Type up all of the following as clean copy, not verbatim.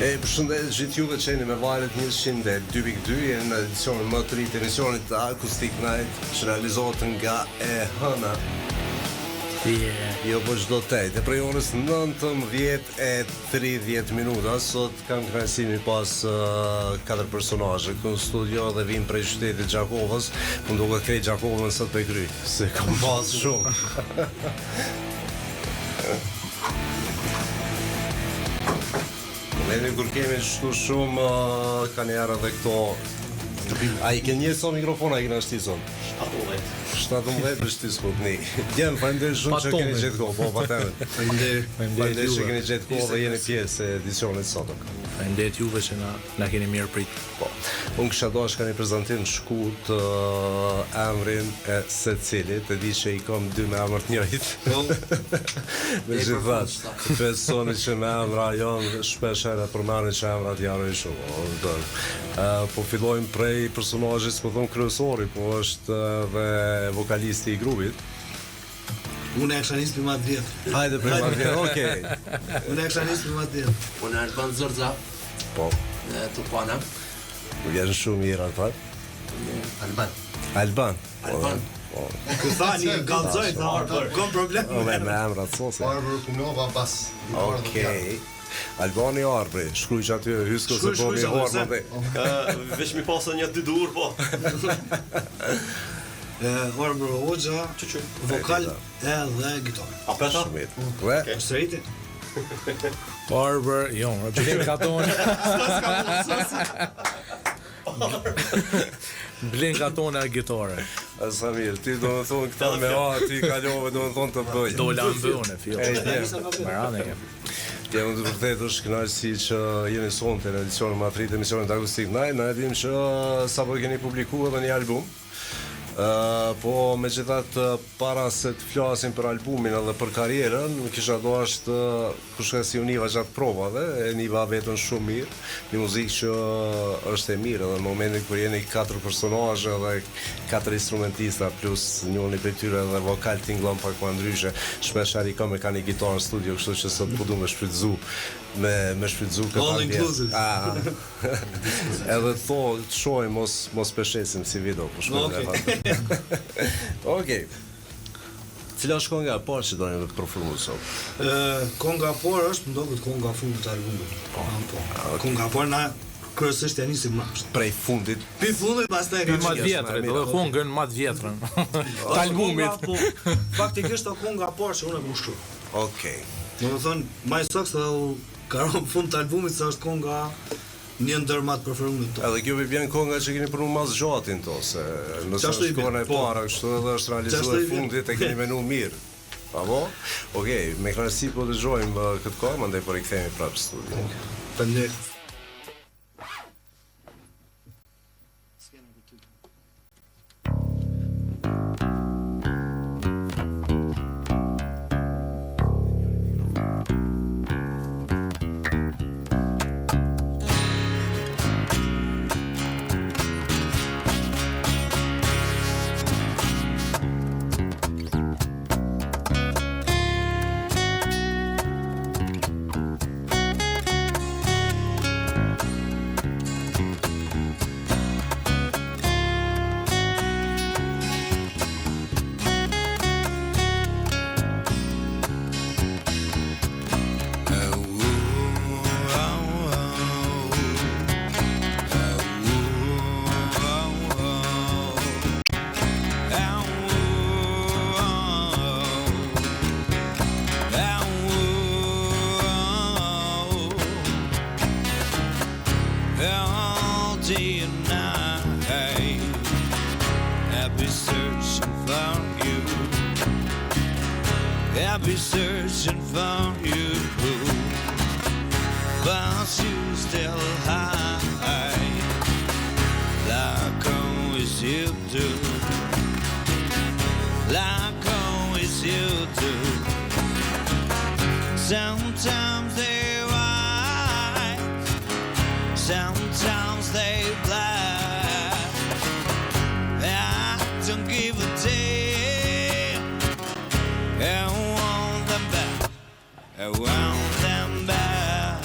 Përshëndet gjithë juve që jeni me valët 102.2, jeni në edicionin më të ri të emisionit të Acoustic Night, që realizohet nga e hëna. Jo po çdo tejt. Prej orës 19:30 minuta, sot kam kënaqësinë pas 4 personazhe këtu në studio dhe vim prej qytetit Gjakovës, po duket krejt Gjakovën sot pe kry, se kam pas shumë. Edhe kur kemi shtu shumë kanë erë dhe këto. A i ke një son mikrofon, a i kena shti son? 17 për shti s'kut një. Djemë, faleminderit shumë që keni gjetë kohë, po, patemet. Faleminderit që keni gjetë kohë dhe jeni pjesë e edicionit sotëm. Faleminderit juve që na keni mirë prit. Po. Unë kësha do është ka një prezentim shkurt emrin e secilit, e di që i kam dy me emër të njëjt. Me gjithat, besoni që me emra janë shpesh herë përmeni që emrat janë i shumë. Po fillojmë prej personazhit, po thonë kryesori, po është dhe vokalisti i grupit. Unë e kisha nisë për matë vjetë. Hajde për matë vjetë, okej. Unë e kisha nisë për matë vjetë. Unë Alban Zorza. Po. Tupana. Më vjen shumë mirë atë. Alban. Këthani, galzoj të arbër, kom problem. Me emrat sose. Arbër Kunova bas. Okej. Albani Arbri, shkruj që aty hysko se po mi horë më dhe. Veç mi pasën një 2 dur, po. Arbër Hoxha, vokal edhe gitar. A peta? Shumit. Sëriti? Barber, jo, Blen Katone. Blen Katone e gitare. Samir, ti do më thonë këta me A, ti kalove do më thonë të bëj. Dola më bëune, fillë. Marane kem. Unë të vërtet është kënaqësi që jeni sonte në edicionin më të ri të emisionit Acoustic Night. Na e dim që sapo keni publikuar edhe një album. Po megjithatë para se të flasim për albumin edhe për karrierën, kisha dashur kush ka si univa gjatë provave, e niva vetën shumë mirë, një muzikë që është e mirë edhe në momentin kur jeni 4 personazhe dhe 4 instrumentista plus njëri prej tyre edhe vokal tingëllon pak më ndryshe. Shpesh ai ka një gitarë në studio, kështu që sot po du me shfrytëzu me shfrytëzu këtë All inclusive. Edhe të shohim mos peshesim si video po shkojmë. Okej. Cila është konga e parë që doni të përformoj sot? Konga e parë është ndoqët konga e fundit të albumit. Po. Konga e parë na kryesisht e nisim mashtë. Prej fundit. Pi fundit pastaj Pi më të vjetrit, do hungën më të vjetrën. Të albumit. Faktikisht ajo konga e parë që unë e kam shkruar. Okej. Domethënë, My Socks ka rënë fund të albumit se është konga një ndër më të preferuar to. Edhe kjo vjen konga që keni punu mas gjatin to, se nëse është kona e para, kështu edhe është realizuar fundit e keni menu mirë. Apo? Okej, me kënaqësi po dëgjojmë këtë kohë, mandej po rikthehemi prapë në studio. Faleminderit. I'll be searching for you, but you still high, like always you do, like always you do. Sometimes they rise, sometimes they black. I don't give a damn. I want them back. I want them back.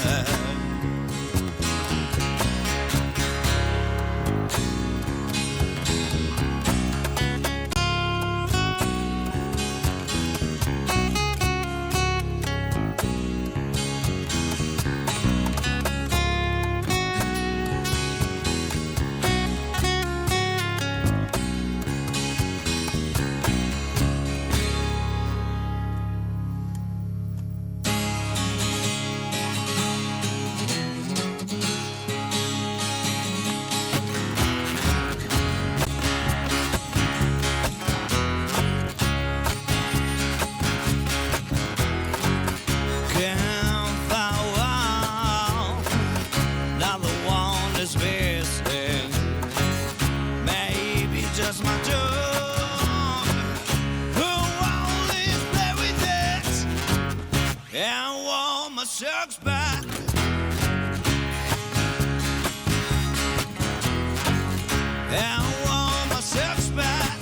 sex back. I want my sex back.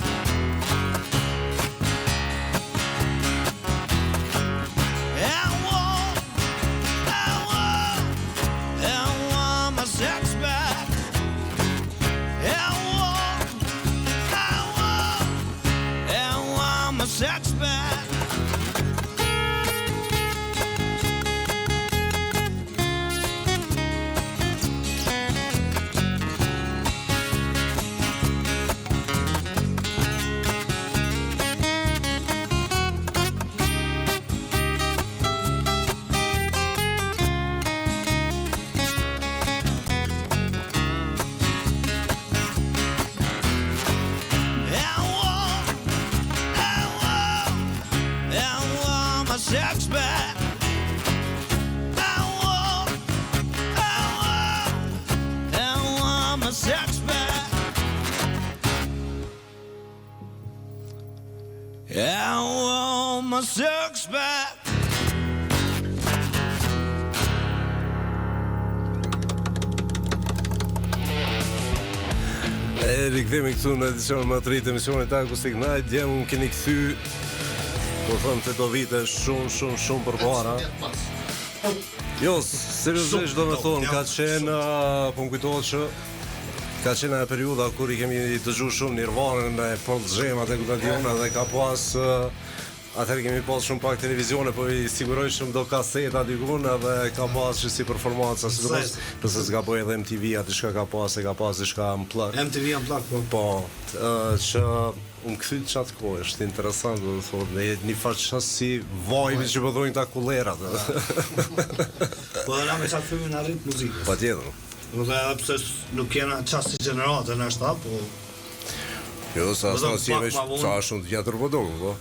I want my sex back. I want my sex back. Sex back. I want my sex back. I want my sex back. Rikthemi këtu në edicionin më të ri të emisionit Akustik Night. Dje më keni kthy, po thëmë të do vite shumë përpara. Jo, seriozisht do me thonë, ka qenë, po më kujtohet që ka qenë e periuda kur i kemi dëgju shumë Nirvanën e Pearl Jam atë ku ta diona dhe ka pas atëherë kemi pas shumë pak televizione, po i siguroj shumë do kaseta dikun edhe ka pas që si performanca, sidomos pëse s'ka po edhe MTV atë shka ka pas diçka unplugged. MTV unplugged po. Po, që kthy qatë kohë, është interesant do të thotë, dhe një faqë si vibe që po thojnë ta kullerat. Po dhe na me qatë filmin arrit muzikës. Patjetër. Dhe edhe pse nuk jena qasti gjenerate në ashta, po... Jo, sa si veç, sa shumë të vjetër po dogu, po.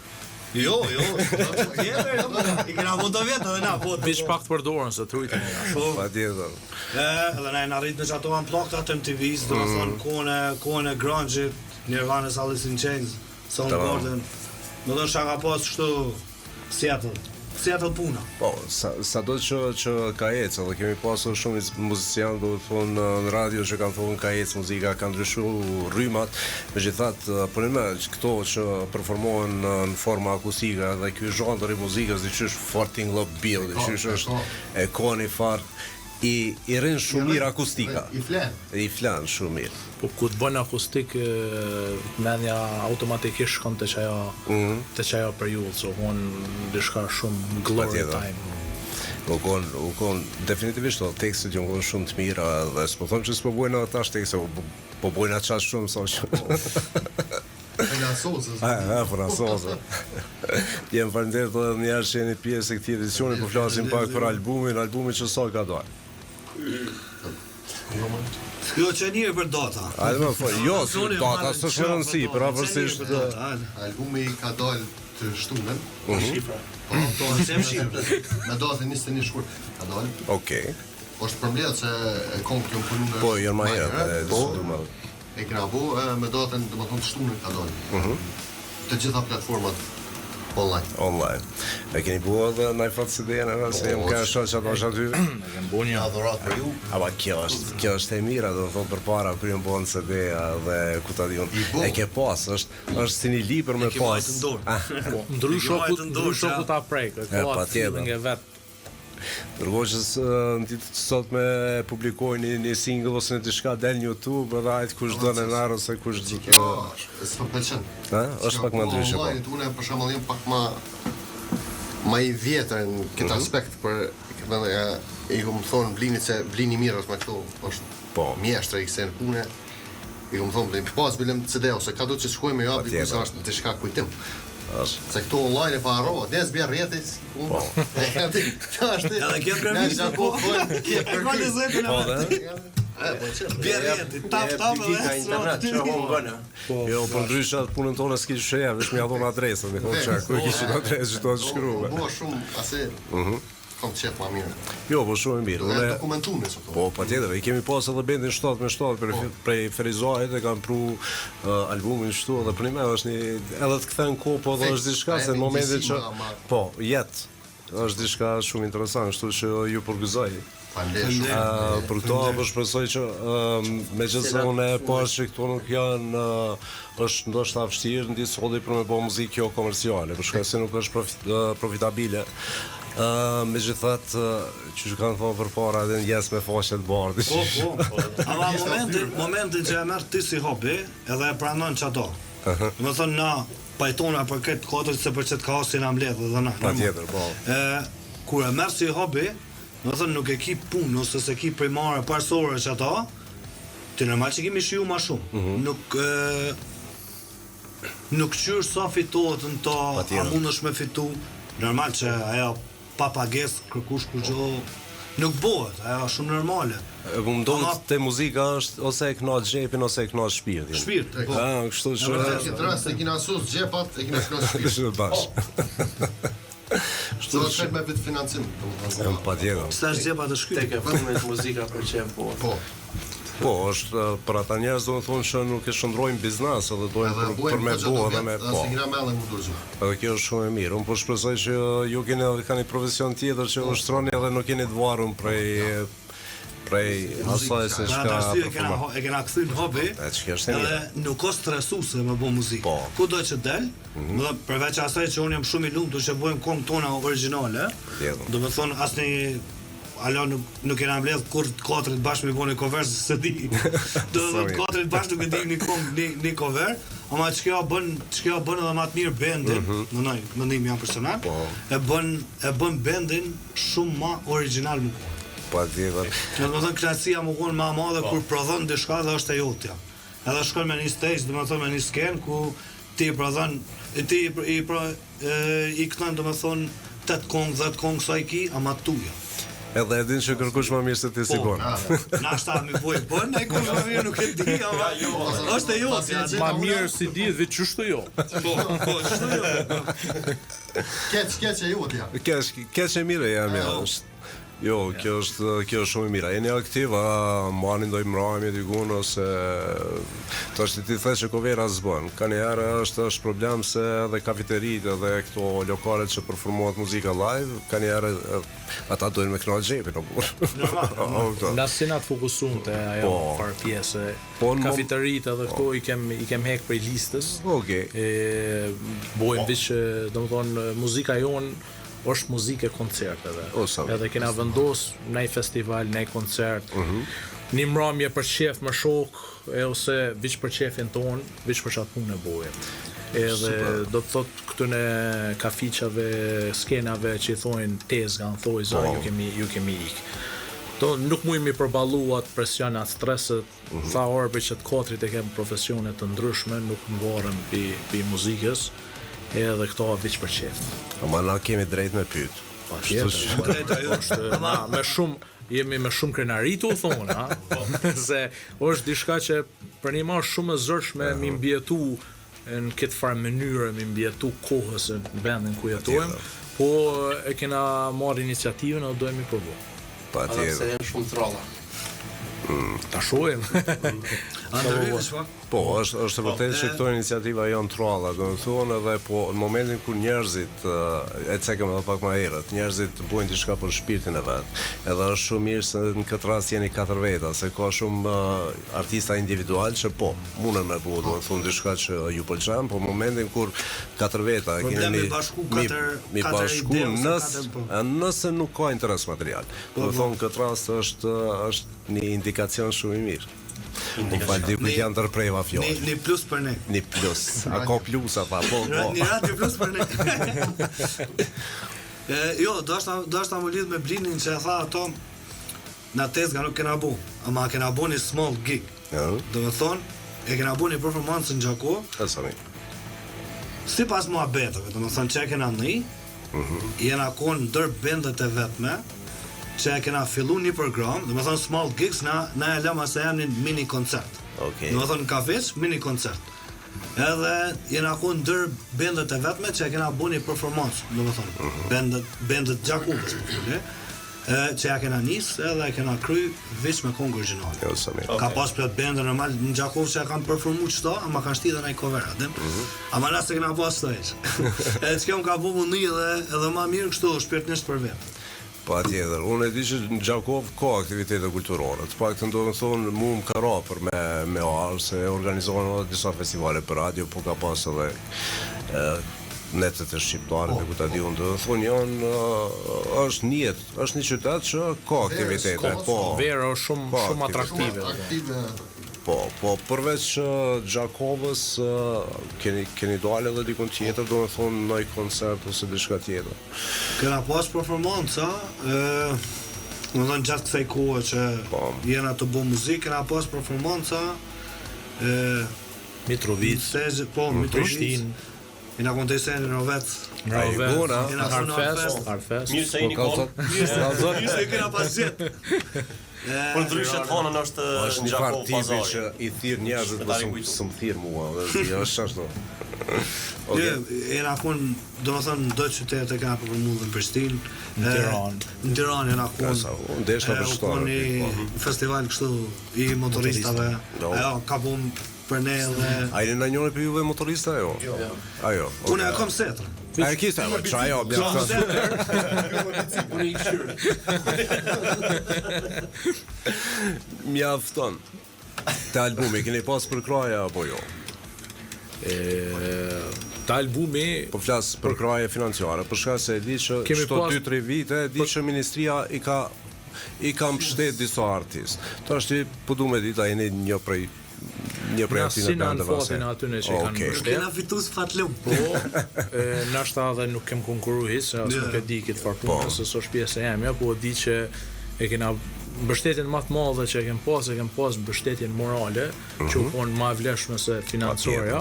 Jo, tjetër, i kena po të vjetë edhe na, po... Bish pak të përdorën, se të rujtë një. Patjetër. Edhe na e në arrit me që ato unplugged atë MTV-s, do të thonë kohën e grunge-it, Nirvana's Alice in Chains, Soundgarden. Do të shaka pas kështu Seattle puna. Po, sa do që ka ecë, edhe kemi pasur shumë muzicianë, do të thonë në radio që kanë thonë ka ecë muzika, kanë ndryshu rrymat, megjithatë punime këto që performohen në forma akustike dhe ky zhanër i muzikës diqysh Farting Love Bill, diqysh është e koni fart i rrin shumë mirë akustika. I flan shumë mirë. Po ku të bën akustik, mendja automatikisht shkon te çajo periudhë, so diçka shumë glory time. U kon definitivisht tekstet janë qenë shumë të mira dhe s'po them që s'po bojnë tash tekste, po bojnë atë shumë sa që. Fransozë. Jem falënderit edhe një herë që jeni pjesë e këtij edicioni, po flasim pak për albumin që sa ka dalë. Jo që njërë për data. Ajde më fol, jo, data s'është e rëndësi, përveçse albumi ka dalë të shtunën. Shifra. Po, sem shifra. Me datën 21 shkurt ka dalë. Okej. Është përmbledh se këngët janë punuar. Po, janë më herë, po. E kena bo me datën, domethënë të shtunën ka dalë. Të gjitha platformat online. E keni bua dhe në i fatë si dhe në se jem ka shoqë që ato është aty? E kem bo një adhurat për ju. Aba kjo është e mira, do të thotë për para kër jem bua në CD-a dhe ku ta dion. E ke pas, është si një libër me pas. ndrysho ku ta prek, e ka feeling e vet. Ndërkohë në ditë të sot me publikojnë një single ose në diçka del në YouTube edhe ajtë kush do në narë ose kush do të... S'po pëlqen. Është pak më ndryshe, po. Online, unë për shembull jam pak më i vjetër në këtë aspekt, për i kom thonë blinit se blini mirë është me këto, është mjeshtre i këse në pune, i kom thonë blinit, pas bilim CD ose ka do që shkojme jo, dikuj se është në të shka kujtim. Se këto online e pa arroa, des bjerë rjetis, po. Edhe kjo premisë, po. Bjerë rjetit, tap Ka internet që honë gënë. Jo, për ndryshat punën tonë s'ki që shëja, vesh mi adhon adresën, mi thonë që ku e kishin adresë që to të shkruve. Bo shumë, ase, kom të qepë ma mirë. Jo, po shumë mirë. Dhe dokumentume, së Po, pa tjetër, i kemi pas edhe bendin 7-7 prej Ferizoajt e kanë pru albumin shtu edhe për një me është një, edhe të këthen ko, po dhe është diçka se në momentin që, po, jetë, është diçka shumë interesante, kështu që ju përgëzoj. Faleminderit. Për këto po shpresoj që megjithëse unë e pash që këto nuk janë është ndoshta vështirë në disa solli për me bë muzikë jo komerciale, për shkak se nuk është profitabile. Megjithatë, që kanë thonë përpara edhe njes me faqe të bardhë. Po. Ama momentin që e merr ti si hobi, edhe e pranon çato. Do të thonë na pajtona për këtë kodër se për çet kaosin na mbledh edhe na. Patjetër, po. Kur e merr si hobi, do të thonë nuk e ki punë ose se ki primare parsore çato, ti normal që kemi shiju më shumë. Nuk qyr sa fitohet në to, a mundesh me fitu, normal që ajo pa pagesë kërkush kur gjë nuk bëhet, ajo është shumë normale. Më ndonë te muzika është ose e kënaq xhepin ose e kënaq shpirtin. Shpirt, po. Kështu që Në këtë rast e kina sus xhepat, e kina kënaq shpirt. bash. Kështu është me vetë financim. Patjetër. Sa është xhepa të shkryt. Tek e fundit muzika pëlqen po. Po, është për ata njerëz do të thonë që nuk e shndrojnë biznes, edhe dojnë për me bo edhe me po. Edhe kjo është shumë e mirë. Unë po shpresoj që ju keni edhe një profesion tjetër që ushtroni edhe nuk jeni të varur prej asaj se çka e kena kthyr hobi. Edhe nuk ka stresuese me bë muzikë. Kudo që del, do të përveç asaj që unë jam shumë i lumtur që bëjmë këngë tona origjinale. Do të thonë asnjë alo nuk kena mbledh kur katërt bashkë me bënë cover se di. Do të thotë katërt bashkë nuk e di një cover, ama çka bën edhe më të mirë bandin, në mendim jam personal. E bën bandin shumë më origjinal më. Patjetër. Do të thonë kënaqësia më kon më e madhe kur prodhon diçka dhe është e jotja. Edhe shkon me një stage, do të thonë me një sken ku ti prodhon, ti i këton do të thonë 8 këngë, 10 këngë sa i ki, ama tuja. Edhe e din që kërkush më mirë se ti si bon. Na shta mi boj bën, ai kush më mirë nuk e di, ama është e jotja. Ma mirë si di dhe çështë jo. Po, çështë jo. Keç e jotja. Keç e mirë jam ja. Jo, kjo është shumë e mira. Jeni aktiv, marrni ndonjë mbrëmje digun ose tash ti thësh që covera s'bën. Ka një herë është problem se edhe kafeteritë edhe këto lokalet që performohet muzika live, ka një herë ata duhen me kënaq xhepin apo. Na sinat fokusuan te ajo farë pjesë. Kafeteritë edhe këto i kem hek prej listës. Okej. Bojmë veç, domethënë muzika jon është muzikë e koncerteve. Edhe kena vendos në një festival, në një koncert, një mbrëmje për qef me shok, ose veç për qefin ton, veç për çat punë bojmë. Edhe do të thot këtu në kafiqave, skenave që i thojnë tezga, në thojë, ju kemi ik. Nuk mujmë i përballu atë presion, atë streset, tha orë për që të katrit e kemë profesionet të ndryshme, nuk më varëm pi muzikës, edhe këto veç për qef. Ama na kemi drejt me pyet. Jemi me shumë krenari tu thonë, se është diçka që për një marrë shumë e zërshme mi mbjetu në këtë farë mënyrë, mi mbjetu kohës në vendin ku jetojmë, po e kena marrë iniciativën edhe dojmë i përvu. Patjetër. Se janë shumë trolla. Ta shohim. Po, është vërtet që këto iniciativa janë trolla, do të thonë, edhe po në momentin kur njerëzit e cekëm edhe pak më herët, njerëzit bojnë diçka për shpirtin e vet. Edhe është shumë mirë se në këtë rast jeni 4 veta, se ka shumë artista individual që po, mundën me bëu, do të thonë diçka që ju pëlqen, po në momentin kur 4 veta keni mi bashku nëse nuk ka interes material. Do të thonë këtë rast është një indikacion shumë i mirë. Më falë dy këtë janë tërprejva fjallë. Një plus për ne. Një plus. A ka plus ata, po. Një radio plus për ne. Jo, do është më lidh me Blinin që e tha ato na tezga nuk kena bu, ama kena bu një small gig. Do me thonë, e kena bu një performancë në Gjako. Si pas mua betëve, do me thonë që e kena një, jena konë ndër bendet e vetme, që e kena fillu një program, dhe me thonë small gigs, na e lema se jam një mini koncert. Dhe me thonë në kafeq, mini koncert. Edhe jena ku ndër bendet e vetme që e kena bu një performance, dhe me thonë, bendet Gjakuvës, që ja kena nis edhe kena kry veç me këngë origjinale. Jo, sa mirë. Ka pas plot bende normal në Gjakov që kanë performuar çdo, ama kanë shtitur ai cover atë. Ama na se kena pas stage. Edhe çka ka vënë një edhe më mirë kështu shpirtnisht për vetë. Patjetër. Unë e di që në Gjakov ka aktivitete kulturore. Të paktën do të thonë mua më ka rapër me arë se organizohen edhe disa festivale për radio, po ka pas edhe netet e shqiptarëve ku ta diun, do të thonë janë është një qytet që ka aktivitete, po. Vera është shumë atraktive. Po, përveç Gjakovës keni dalë edhe dikun tjetër, do të thonë në një koncert ose diçka tjetër. Kena pas performanca, më dhënë gjatë kësaj kohë që jena të bo muzikë, kena pas performanca Mitrovic, Mitrovic, jena kontesën në Rovec, jena Harfest. Mirë se jeni konë. Mirë se kena pas gjithë. Por ndryshe të honën është një farë tipi që i thirr njerëzit për s'm thirr mua, dhe është ashtu. Jena konë, do më thënë, do qytete kena performuar në Prishtinë, në Tiranë jena konë. Ndeshta për shtatë. Një festival kështu i motoristave. Ajo ka punë për ne dhe... A jeni në njëri për juve motorista, ajo? Ajo. Unë e kam setrën. A e kista, qa ajo, Unë i këshyrë. mjafton. Te albumi, keni pas për kraja apo jo? Të albumi... Po flas për kraje financiare, për shkak se e di që çdo 2-3 vite e di që ministria i ka mbështet disa artistë. Tash ti po duam të di ta jeni një prej atyre bandave. Në aty në që i kanë mbështet. Kena fitus fatlum. Po, nashta edhe nuk kem konkurru hiç, as nuk e di këtë farpunë, se s'është pjesë e jemja, po di që e kena mbështetjen më të madhe që e kem pas mbështetjen morale, që u konë më e vlefshme se financorja,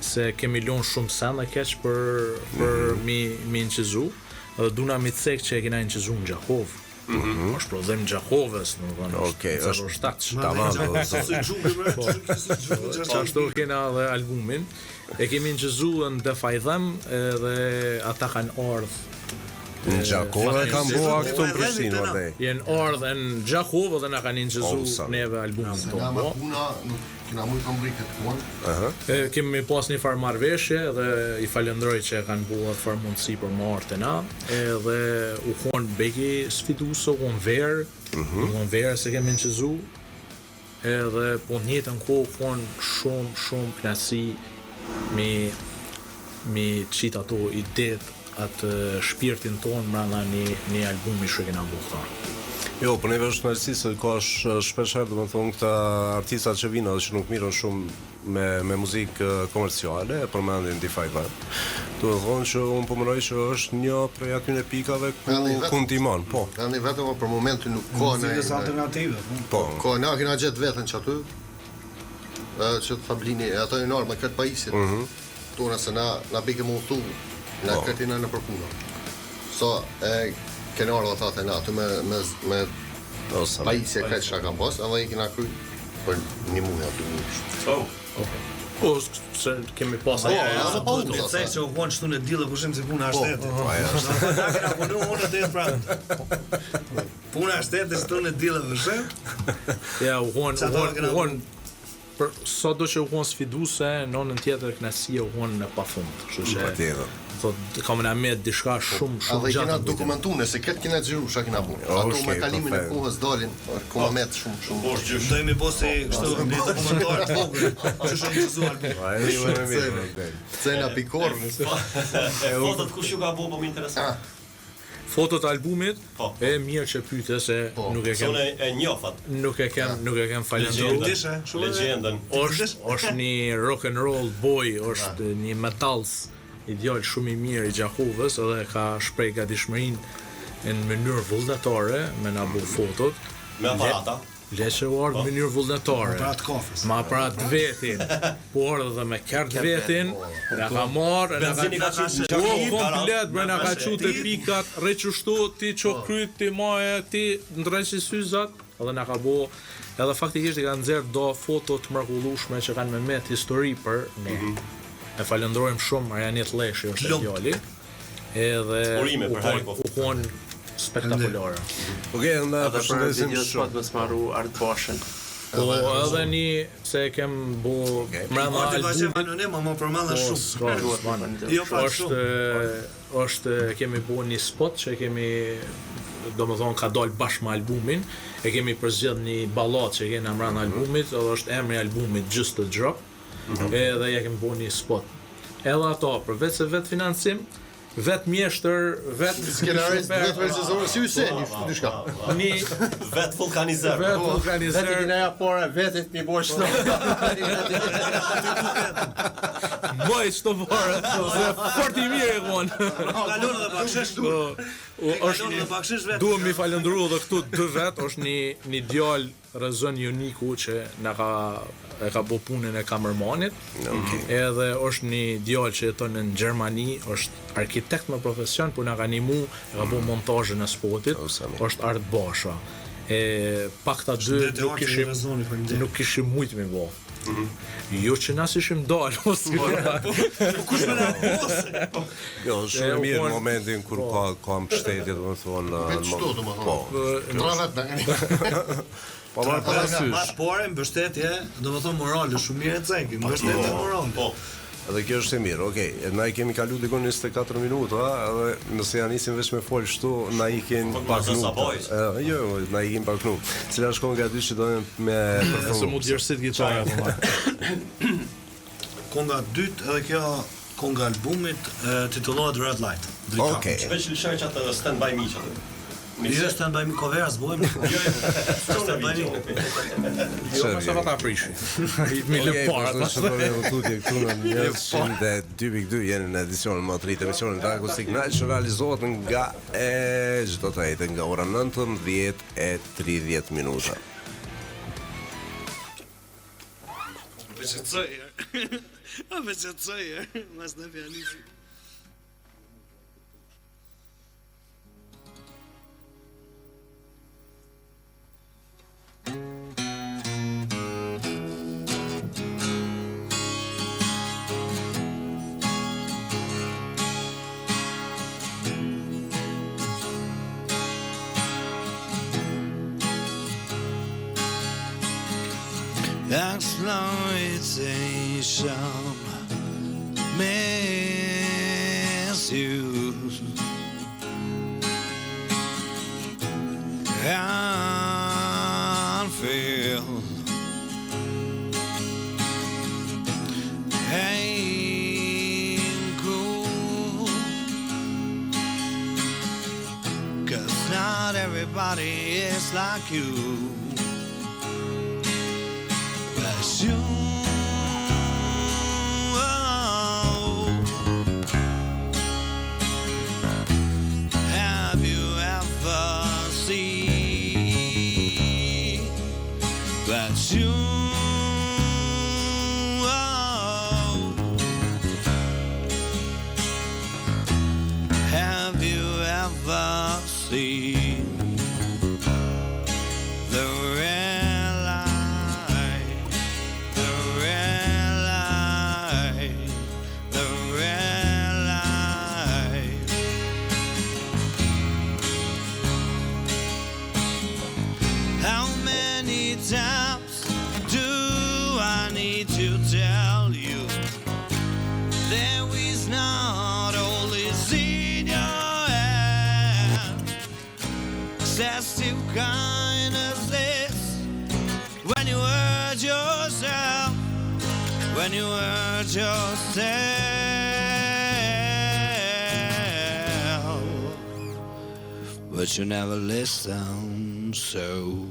se kemi lënë shumë sende keq për mi inqizu, dhe duna mi cek që e kena inqizu në Gjakov. është prodhim Gjakovës, është 07. Tamam. Ashtu kena dhe albumin. E kemi inqizu në Defajdhem dhe ata kanë ardhë në Gjakovë e kanë bua këtu në Prishtinë, vërtej. Jenë ardhë në Gjakovë dhe na kanë inqizu neve albumin tonë. Kena mujtë të mbri këtë punë. Kemi pas një farë marrëveshje dhe i falendroj që kanë bua farë mundësi për më artë na, edhe u konë beki sfiduese, u konë verë se kemi inqizu, edhe po njëtën kohë u konë shumë knasi mi qita ato idet atë shpirtin tonë mbrana një albumi që kena bua. Jo, për neve është knajsi se ka shpesher dhe më thonë këta artistat që vinë dhe që nuk mirën shumë me muzikë komerciale, e përmendin Defajdhem. Do të thonë që unë përmëroj që është një prej atyne pikave ku ndihmon, po. Në vetëm për momentin nuk ka në... Muzikës alternative, po. Ka na kena gjetë vetën që aty, që të fablini, ato e nërë me këtë pajisit, tona se na bike më uthu, na këtina në përpuna. So, kena orë dhe thate na, aty me pajisje këtë që kam pas, edhe i kena kry për një muhe aty një. Po, se kemi pas Të cek që u konë qëtu në dile kushim si puna shtetit. Na kena punu unë të jetë pranë. Puna shtetit qëtu në dile kushim. Ja, u konë sa do që u konë sfiduse, në anën tjetër knasia u konë në pafund. Kështu që kam në amet dishka shumë gjatë. Edhe kena dokumentune, se këtë kena gjiru shka kena bu. Ato me kalimin e kohës dalin, koma met shumë. Dojmë i bosi kështu një dokumentar të vogël, që shumë të zuar. Cena pikor. Fotot kush ju ka bo më interesant. Fotot albumit, e mirë që pyte se nuk e kem... Sone e njofat. Nuk e kem falendru. Legendën. është një rock and roll boy, është një metals ideal shumë i mirë i Gjakovës, edhe ka shprej gatishmërinë në mënyrë vullnetare me na bu fotot. Me aparata. Le që u ardhë në mënyrë vullnetare. Aparat kofës. Me aparat vetin. Po ardhë dhe me kert vetin, na ka marrë, na ka komplet, na ka qute pikat, requshtu, ti që kryt, ti maje, ti ndreqi syzat, edhe na ka bo, edhe faktikisht i ka nxerr do foto të mrekullueshme që kanë me met histori për ne. E falendrojmë shumë Arjanit Leshi, është djali. Edhe u konë spektakolare. Okej, na Edhe për përshëndesim video spot shumë. më smaru Art Bashën. Po edhe një se kem bu mbrana Ti vazhdim albumit. anonim, më përmendën shumë. Jo pa shumë. është kemi bu një spot që kemi domethënë ka dal bashkë me albumin, e kemi përzgjedh një ballat që kena mbrana albumit, edhe është emri i albumit Just a Drop. Edhe ja kemi bu një spot. Edhe ato, përveç se vet financim, vet mjeshtër, vet Skenarist, vet regjisor, si Hyseni, diçka. një Vet vulkanizer. vet organizer. ja pora vetet mi bosh to. Boj çto bore, se fort I mirë e kon. Kalon edhe bakshish dur. Është Kalon edhe bakshish vetë. duhem mi falendëruar edhe këtu dy vet, është një djalë Rëzën Joniku që e ka bo punën e kamermanit. Edhe është një djalë që jeton në Gjermani, është arkitekt me profesion, por na ka ndihmu, e ka bo montazhin e spotit. Është Art Basha. Pak ta dy nuk kishim mujt me bo. Jo që na ishim dalë, ose Kush më na bose? Jo, shumë mirë në momentin kur ka mbështetje, domethënë. Çto domethënë. Travat na. Po marr parasysh. Mas pore mbështetje, domethënë morale shumë mirë e cekë, mbështetje morale. Po. Edhe kjo është e mirë, okej. Na I kemi kalu dikon 24 minuta, edhe nëse ja nisim veç me fol kështu, na ikin pak Sabojs. Jo, na ikin pak nuk. Cila është konga dy që dojem me se përfundu. mu djersit gitara po ma. Konga dytë edhe kjo konga albumit titullohet Red Light. Okej. Veç lëshoj që atë Stand By Me që atë. Jo, stand by me covera s'bojmë. Stand by me. Jo, ma sa vata aprishi. Mi lë para. Është shumë e tutje këtu në 102.2 jeni në edicionin më të ri të emisionit Akustik Night që realizohet nga çdo të jetë nga ora 19:30 minuta. Vecëtsoje, mas në pianisi. Exploitation, misuse, unfilled, ain't cool, 'cause not everybody is like you. You, have you ever seen that you, have you ever seen the real light? The real light, the real light. How many times do I need to tell you there is not always in your hand excessive kindness is when you hurt yourself. When you hurt yourself, but you never listen, so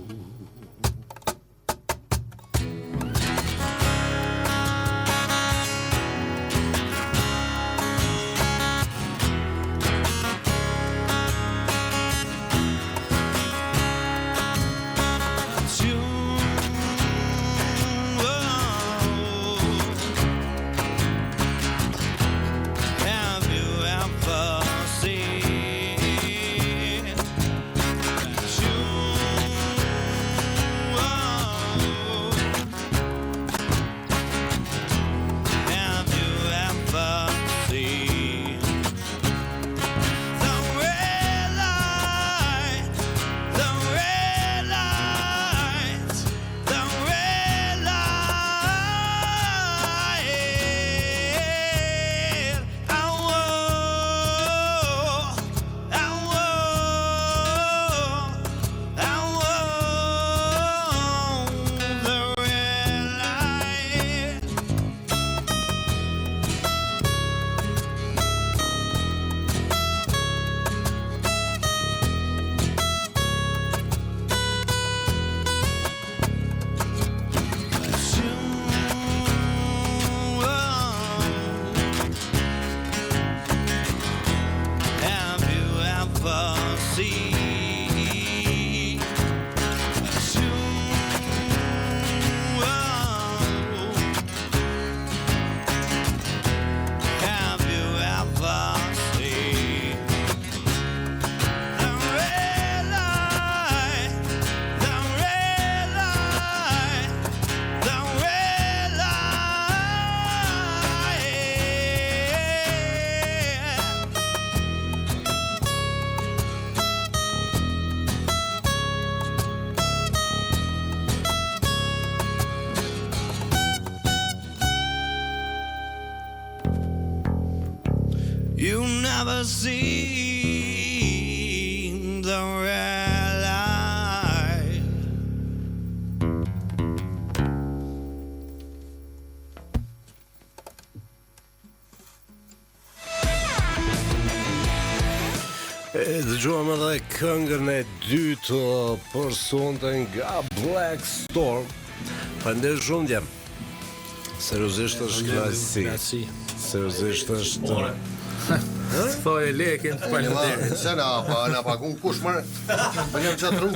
see. Have you ever seen the red light, the red light, the red light? You never seen the red light. Dëgjuam edhe këngën e dytë për sonte nga Black Storm. Prandaj shumë jam. Seriozisht është kënaqësi. Merci. Seriozisht është. Thoj lekën të falenderit. Se na pagun kush më. Bëjmë çatru.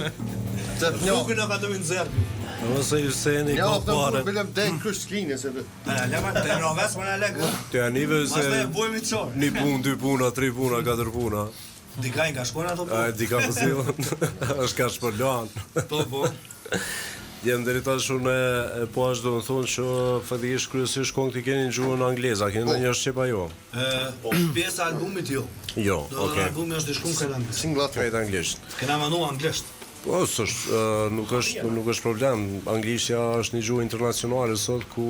Nuk në ka të vinë zerbi. Ose Hyseni Ja, ka po parë. bëjmë dek kush sklinë se. Lema të noves më në legë. Të anive se Pastaj e bujmë të çor. një punë, dy puna, tri puna, katër puna. Dikaj nga shkojnë ato po. A di ka pësillën. Është ka shpërlan. Po. Jem deri tash unë po ashtu do të thonë që fatikisht kryesisht këngët i keni në gjuhën angleze, a keni ndonjë shqip ajo? Pjesa e albumit jo. Jo, Do okay. albumi është diçka krejt anglisht. Singlat Krejt anglisht. Kena mendu anglisht. Po, nuk është problem. Anglishtja është një gjuhë internacionale sot ku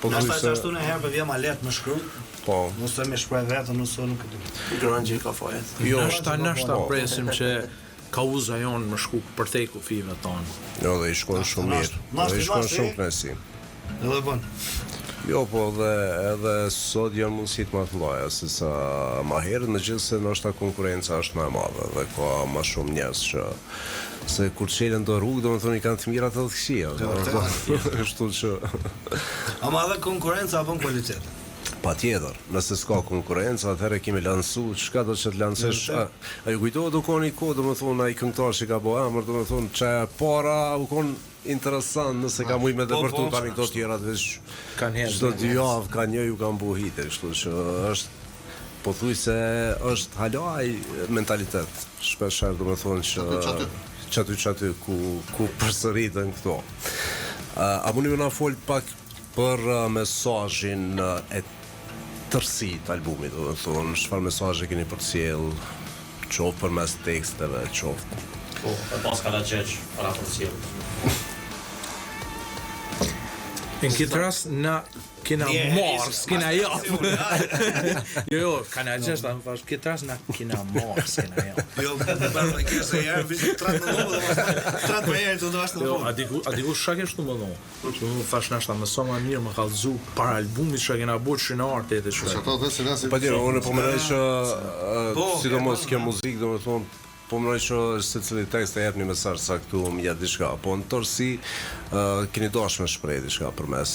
po Nashta thuaj ashtu në herë për vjen ma lehtë me shkruaj. po. Nëse me shpreh vetën nëse nuk e di. Grunge ka fajet. Jo, Nashta presim që kauza jonë më shku për te kufive tonë. jo, dhe i shkon shumë mirë. Dhe i shkon shumë knesi. Edhe bën. Jo, po edhe sot janë mundësit më të mëdha, se sa më herët, megjithëse ndoshta konkurenca është më e madhe dhe ka më shumë njerëz që se kur çelen do rrugë, domethënë i kanë të mirat edhe të këqija. Kështu që Ama edhe konkurenca bën kvalitet. patjetër, nëse s'ka konkurencë, atëherë kemi lansu, çka do të lancesh? A ju kujtohet u koni kohë, domethënë ai këngëtar që ka bëu emër, domethënë çaja para u kon interesant nëse ka mujt me depërtu tani këto tjera veç Kanë herë. çdo dy javë ka një ju kanë mbu hite, kështu që është pothuajse është hala ai mentalitet. Shpesh herë domethënë që çaty ku përsëriten këto. A muni më na fol pak për mesazhin e tërësi të albumit, do të thonë, çfarë mesazhe keni përcjell, qoftë përmes teksteve, qoftë. Po, e pas ka la gjeq, para për cilë. Në këtë rast na kena marrë, s'kena japë. Jo, kana gjeshtë, ta më thash, këtë rast na kena marrë, s'kena japë. Jo, bërë kështë e jarë, vishë tratë në nëmë dhe tratë për jarë të do ashtë në Jo, nëmë. a diku shka ke shtu më dhonë? Që më thash nashta më sa më mirë më kallëzu para albumit që kena bërë shinar të jetë shkret. Ato dhe se nëse Patjetër, unë po mendoj që Po, sidomos kjo muzikë, domethënë, po mendoj që secili tekst e jep një mesazh saktuar, ja diçka, po në tërësi keni dashur me shpreh diçka përmes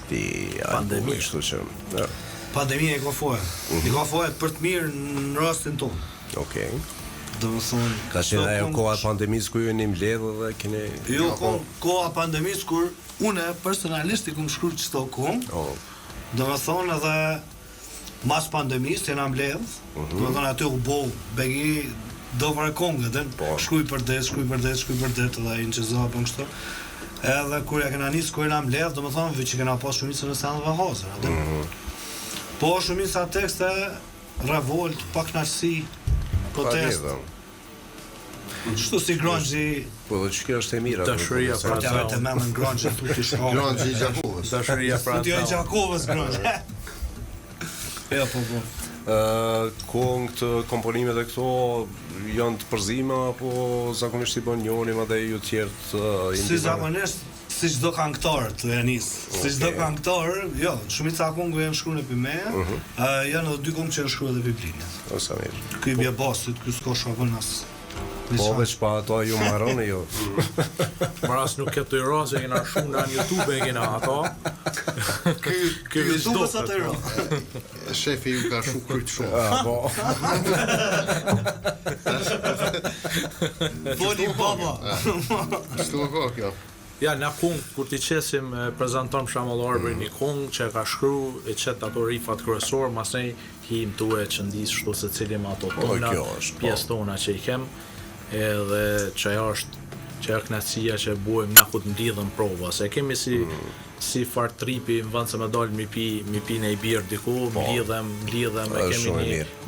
këtij albumi, kështu që. Ja. Pandemia i ka foja. I ka foja për të mirë në rastin tonë. Okej. Do më thonë... Ka qenë ajo koha e pandemisë ku ju jeni mbledhur dhe keni Jo, koha pandemisë kur une personalisht i kum shkruar çdo kohë. Do më thonë edhe mas pandemisë jena mbledh. Do më thonë aty u bo begi do për kongë, shkruaj për det, edhe ai në çezo apo kështu. Edhe kur ja kena nis kur jena mbledh, do më thonë që kena pas shumicën e sendeve hazër, atë. Po shumica tekste revolt, pakënaqësi, protest. Kështu si grunge, Po dhe që kjo është e mira. Dashuria pra ja vetë memën grunge tuti shkollë. Grunge i Gjakovës. Dashuria pra Tuti i Gjakovës grunge. Jo, po. Këngët, komponimet e këto janë të përzima apo zakonisht i bën njëri madje ju tjerë Si zakonisht, si çdo këngëtar të Janis. Si çdo këngëtar, jo, shumica këngëve janë shkruar për me, janë edhe dy këngë që janë shkruar edhe për Blinit. Ose mirë. Ky bie basit, ky s'ka shkruar as Po veç pa ato ju marroni ju. Maras nuk ke të ira se kena shumë në YouTube e kena ato. Ky veç do. Shefi ju ka shumë kryt shumë. Po. Foli baba. Shtu më ko kjo. Ja, na kung, kur t'i qesim prezenton Shamal Arbri një kung që ka shkru e qet ato rifat kryesor, masnej him tuaj qëndis shtu se cili ma ato tona, pjesë tona që I kem, edhe që ajo është knatësia që buhem na ku të mblidhëm prova, se kemi si fart tripi në vend se me dalë mi pi në I birë diku, mblidhem, e kemi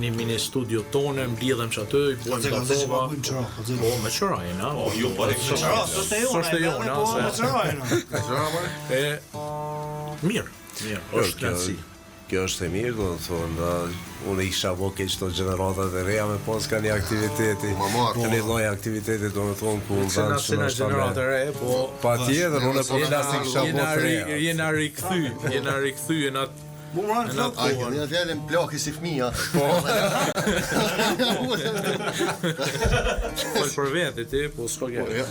një mini studio tonë, mblidhem që aty, I buhem të prova. Po, me qërajna. Po, ju po Soshte jona, mirë, është knatësi. Kjo është e mirë, do të thonë, unë isha vo keq të gjeneratat e reja me pas ka një aktiviteti, një lloj aktiviteti, do të thonë, ku në vend që në gjeneratat e re, po... Pa tjetër, unë e po flasin kisha vo të reja. Jena rikthy, e natë Një fjallin plaki si fmija. Fol për vete ti, po s'ka gjë.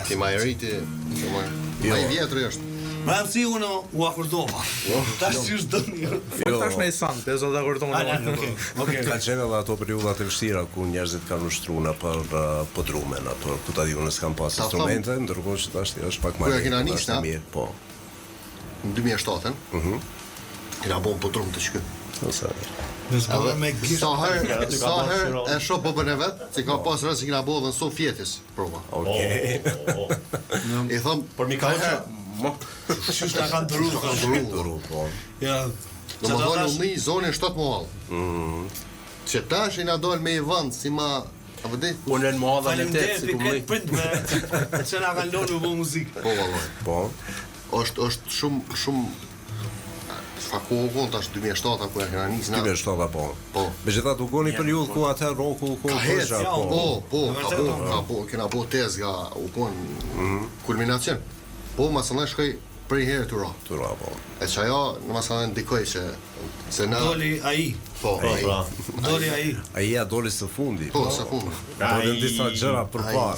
Ti majeriti, ma I vjetër është. Ma si unë u akordova. Tash që është dënjë. Tash në I sante, e zonë akordova. Ka qenë edhe ato periudat e vështira ku njerëzit kanë ushtruna për podrumen, ato ku ta di unë s'kam pas instrumente, ndërkohë që tash është pak Kura kena nishta, po. Në 2007, kena bon podrum të shky. Sa herë e shoh babën e vet, se ka pas rëndë që kena bo dhe në Sofjetis prova. Okej. I thom, Por mi ka Qysh na kanë dëru, po. Ja. do më thonë unë I zonin 7 muall. Që tash I na dojnë me I vënd, si ma... A vëdi? Unë në muadha në Faleminderit tetë, si ku për prindve që na kanë lënë me bo muzikë. Po, vallaj. Po. është shumë... Fa kohën tash 2007 ku e kena nisë na. 2007 po. Po. Megjithatë u koni periudhë ku atë roku ku kosha Po, kena bo tezga, u kon kulminacion. Po, masallah shkoj për I herë të ra. Po. E që ajo, në masallah ndikoj që... Se na... Doli ai. Po, ai. Doli ai. Ai ja doli së fundi. Po, së fundi. Doli disa gjëra përpara.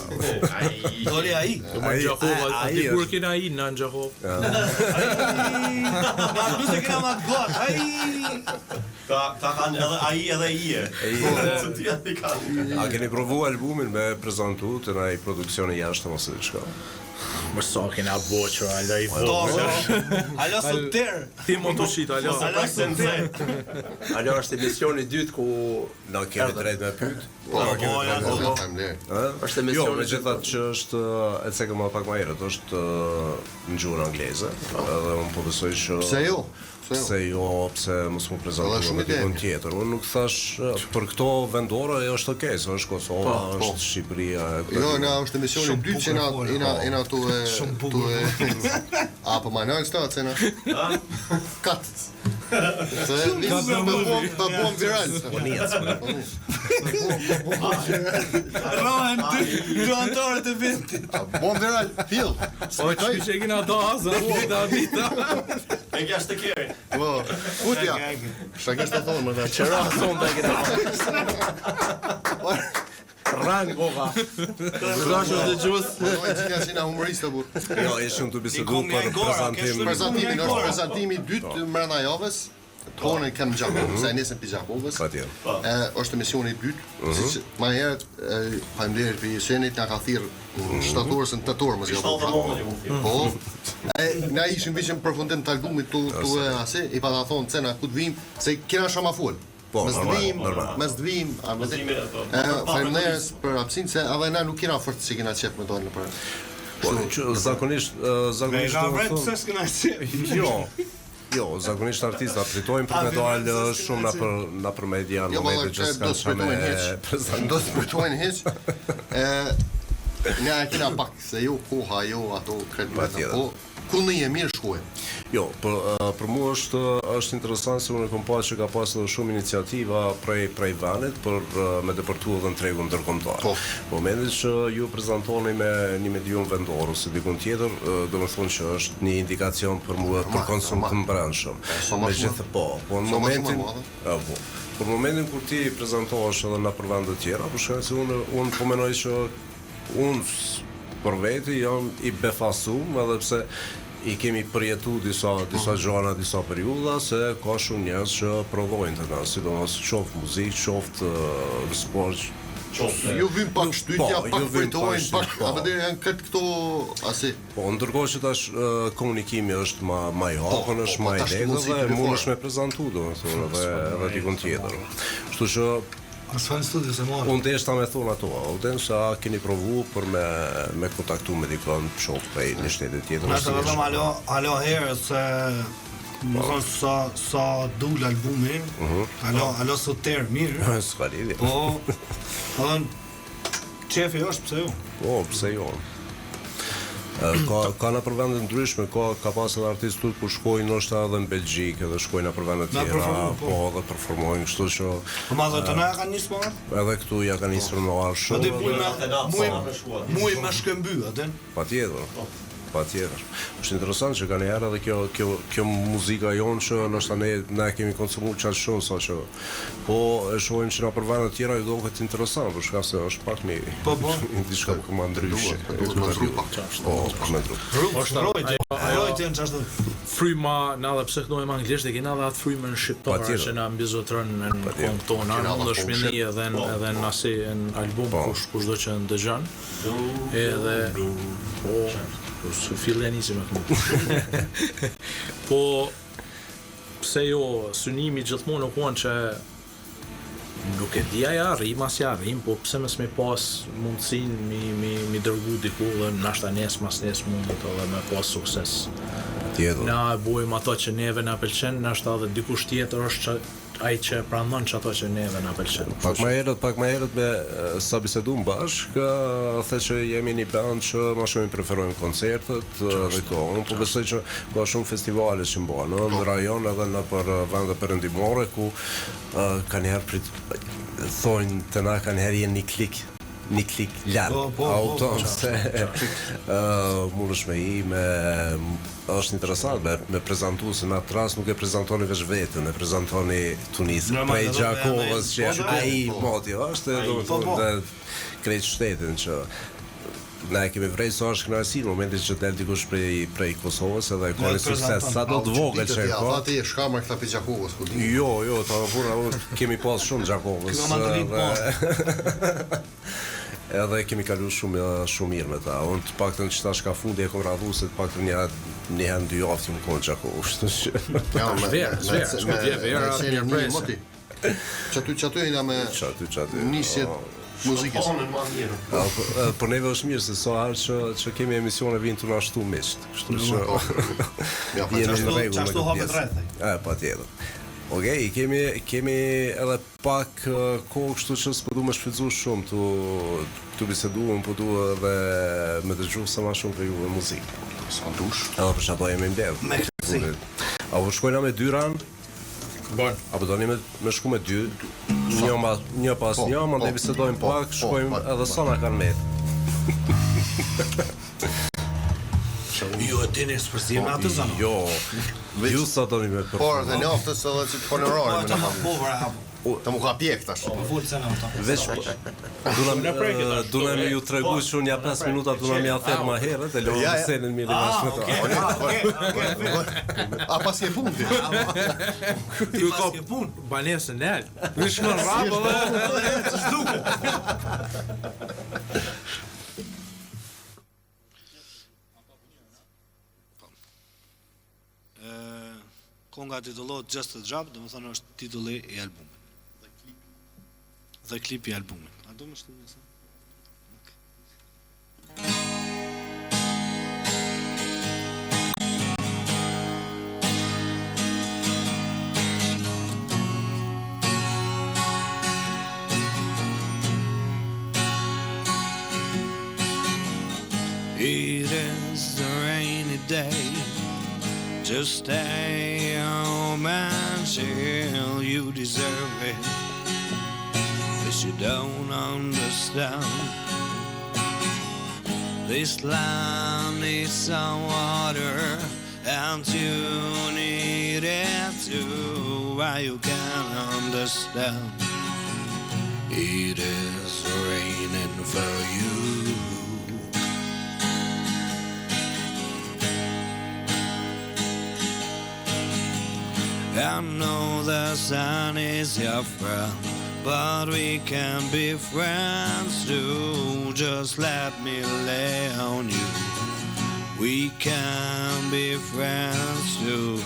Doli ai. Do më Gjahova, aty kur kena I në Gjahov. Ma nuk se kena ma got. Ai. Ta kanë edhe ai edhe ije. A keni provu albumin me prezentu të na I produksioni jashtë ose diçka? Më sa kena boqër, alo I Alo soter. Ti më të shita, alo. Alo soter. Alo është emisioni dytë ku Na kemi drejt me pyet? është Jo, emisioni megjithatë që është e cekëm pak më herët, është në gjuhën angleze, edhe unë po besoj që Pse jo? pse mos mu prezentuar me dikon tjetër. Unë nuk thash për këto vendore është okay, se është Kosova, është Shqipëria. Jo, na është emisioni dytë që ina tu e apo manal stat se na. Kat. Se bëm viral. Rohen dy antarët e vendit. Bëm viral. Fill. O që kena do aza, vita. E kja është të kjeri. Po, futja. Shta kështë të thonë, më dhe. Qëra thonë dhe këta. Rang goga. Rashë dhe gjusë. Dojnë që nga qina humorista, bur. Jo, ishëm të bisedu për Prezentimin është prezentimi dytë mërëna javës. Tonën kem Gjakovës, se e nesën për Gjakovës. është emisioni dytë. Ma herët, faleminderit për Jesenit, nga ka thirë shtatorës në tëtorë, më zjo. Po, na ishim vishëm përfundim të albumit të ase, I pa ta thonë cena ku të vim, se kena shama full. Mes të vim, faleminderit për apsin, se edhe na nuk kena fort që kena qep me dojnë në për. Zakonisht Me ka vret pëse s'kena qep. Jo, zakonisht artista pritojnë për me dalë shumë na për media në momentet që s'kanë shame prezentuar. Do të pritojnë hiq. Ne e kena pak, se jo koha, jo ato kredimet, po ku në je mirë shkuaj. Jo, për mua është interesant se unë kam pasur që ka pasur shumë iniciativa prej venit për me depërtuar edhe në tregun ndërkombëtar. Momentin që ju prezantoni me një medium vendor ose dikun tjetër, domethënë që është një indikacion për mua për konsum të brendshëm. Megjithatë po në momentin për momentin kur ti prezantohesh edhe në për vende të tjera, për shkak se unë po mendoj që unë për veti jam i befasum edhe pse i kemi përjetu disa gjëra, disa periudha, se ka shumë njerëz që prodhojnë të na, sidomos qoftë muzikë, qoftë sport. Ju vim pak shtytja, pak fritojnë, pak apo dhe janë këtë këto asi. Po, ndërkohë që tash komunikimi është më i hapur, është më i lehtë dhe mundesh me prezantu, domethënë, edhe dikun tjetër. Kështu që Asfan studio se marrë. Unë deshta me thonë ato, Auden, sa keni provu për me kontaktu me dikon shoh prej një shteti tjetër. Nëse vetëm alo herë se më thonë sa dul albumi, alo soter mirë. S'ka lidhje. Po, qefi është pse jo? Po, pse jo? Ka në për vende ndryshme, ka pas edhe artistë kur shkojnë ndoshta edhe në Belgjikë, edhe shkojnë në për vende tjera, po edhe performojnë, kështu që Po madje të na ja kanë nisur marrë? Edhe këtu ja kanë nisur në marrë shumë. Muj me shkëmby, atë? Patjetër. Është interesant që kanë herë edhe kjo muzika jonë që ndoshta ne kemi konsumuar çfarë shumë saqë. Po e shohim që në për vende të tjera i duket interesant, për shkak se është pak një diçka më ndryshe. Po, me trup. Rojtën çashtu. Fryma, na edhe pse këtu më anglisht e kena edhe atë frymën shqiptare që na mbizotron në kohën tonë, mundesh me edhe në asaj album kush do që ndëgjon. Edhe së fillenisi me këmu. Po, pse jo, synimi gjithmonë nuk onë që nuk e dia ja arrim, as ja arrim, po pse mes me pas mundësin mi dërgu diku dhe nashta nes mas nes mundet edhe me pas sukses. Na bojmë ato që neve na pëlqen, nashta edhe dikush tjetër është ai që pranon që ato që neve na pëlqen. Pak më herët me sa biseduam bashkë, the që jemi një band që më shumë i preferojmë koncertet dhe këto. Unë po besoj që ka shumë festivale që mbohen në rajon edhe në për vende perëndimore ku kanë herë thonë të na kanë herë jenë një klik larg. Auton se mundesh me është interesant me prezantu se në atë rast nuk e prezantoni veç vetën, e prezantoni Tunisin prej Gjakovës që ai moti është domethënë krejt shtetin që ne kemi vrejë sa është kënaqësi në momentin që del dikush prej Kosovës edhe ka një sukses sa do të vogël që ka. Aty e shkama këta pe Gjakovës ku di. Jo, ta vura kemi pas shumë Gjakovës. Edhe kemi kalu shumë mirë me ta. Unë të paktën që tash ka fundi e kom radhu se të paktën një herë 2 javë që më konë Gjakovë, kështu që. Qatu jena me nisjet muzikës. Për neve është mirë se sa herë që kemi emisione vinë të na shtu misht, kështu që jemi në rregull me këtë pjesë. Patjetër. Okej, kemi edhe pak kohë kështu që s'po du me shfrytzu shumë tu biseduam, po du edhe me dëgju sa ma shumë për juve muzikë. Sa dush. Edhe për që ato jemi mbledh. Me kësi. Apo shkojna me 2 ran? Bon. Apo do me shku me 2, një pas një, ma ndaj bisedojmë pak, shkojmë edhe sa na kanë met. Jo, e dini eksprzime atë zonë. Jo, ju sa do me për. Por dhe njoftës edhe që të honorojnë me në hamë. Të mu ka pjek tash. Po full se në ato. Veç duna me ju tregu që unë ja 5 minuta duna me ja thet ma herët e lojë senin mirë bashkë. A pas je punë ti? Ti pas ke punë? Banesën nel. Vish në rrabë dhe s'duke. Konga titullohet Just a Drop, do më thonë është titulli i albumit. Dhe klipi i albumit. A do më shtu nëse? It is a rainy day Just stay home until you deserve it. But you don't understand. This land needs some water, and you need it too. Why you can't understand? It is raining for you. I know the sun is your friend, but we can be friends too. Just let me lay on you. We can be friends too.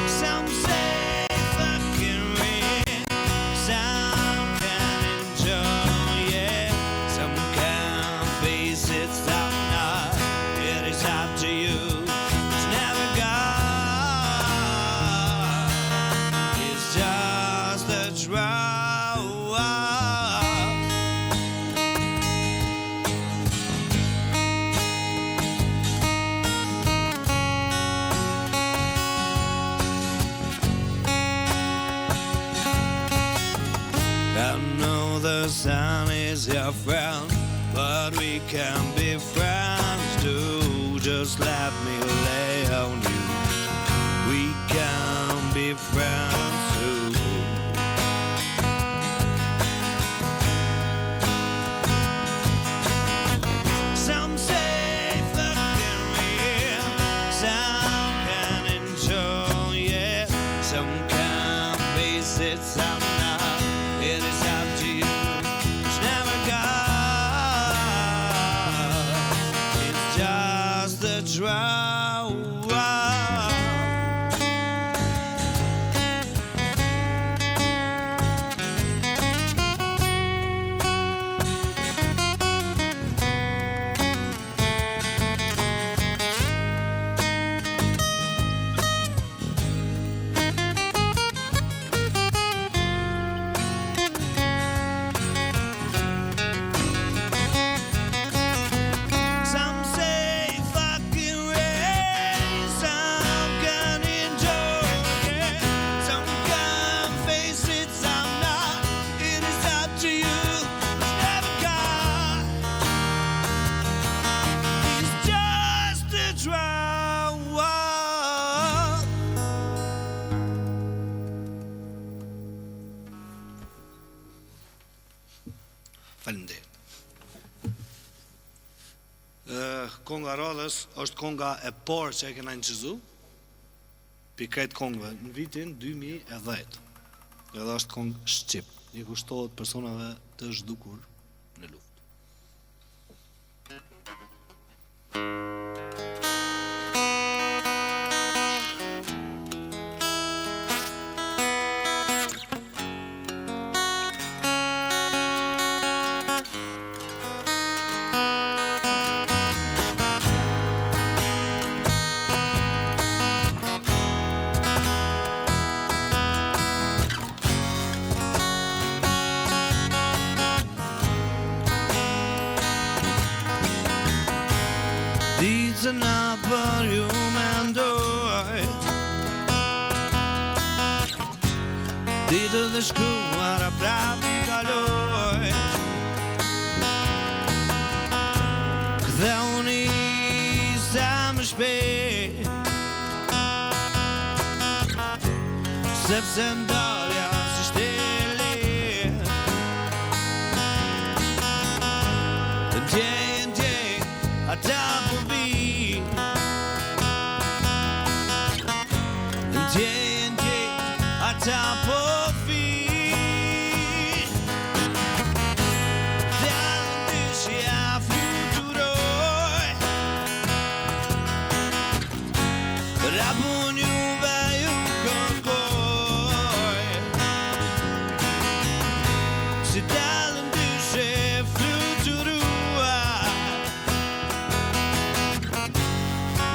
Some say fucking rain, some can enjoy it, some can face it, some not. It is up to you. It's never gone. It's just a drought. I know the sun is your friend, but we can be friends too. Just let me lay on you. We can be friends too. Some say fucking real, some can enjoy it, some can face it, some not. It is up to you. It's never gone. It's just the drought. Some say fucking rain, some can enjoy it, some can face it, some not. It is up to you. It's never gone. It's just a drought. Faleminderit. Konga Radhës është konga e parë që e kena incizu pi këtë kongëve në vitin 2010. Edhe është kongë shqip, i kushtohet personave të zhdukur në luftë. Ditën për ju mendoj, ditët e shkuara prap I kaloj. Ktheuni sa më shpejt, sepse ndalja si shteli. Ndjej, ata po vijnë. Ndjej, ata po vijnë. Dallën dysh ja fluturoj, rapun juve ju kërkoj. Si dallën dysh e fluturoj,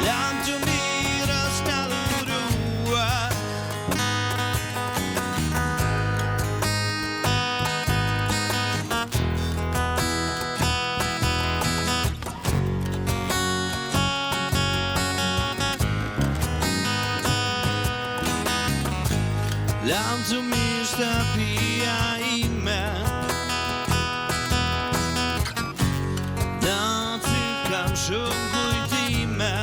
lam të mirës në lurua. Lam të mirë shtëpia ime Në ty kam shumë kujtime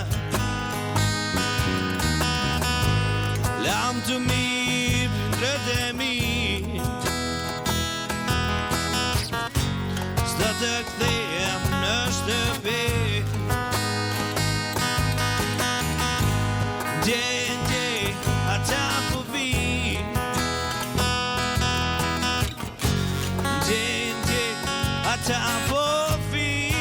Lam të mirë ndret e mi S'do të kthehem në shtëpi Dje, ata po vin Dje, ata po vin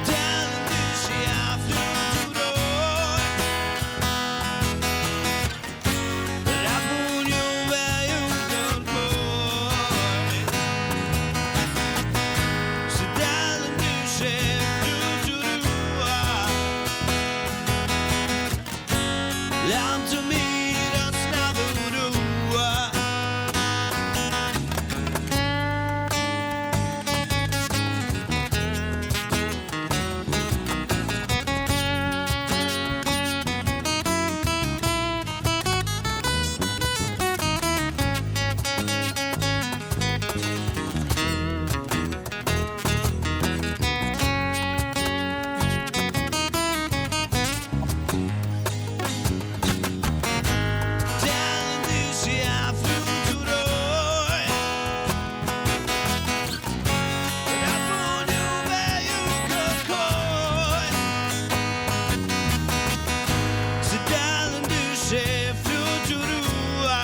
Dallën dyshi a fluturoj Rapunjuve ju kërkoj Se dallën dyshi Lam të mirë s'na dhurua Dallën dyshi a fluturoj Rapunjuve ju kërkoj Se dallën dyshi fluturua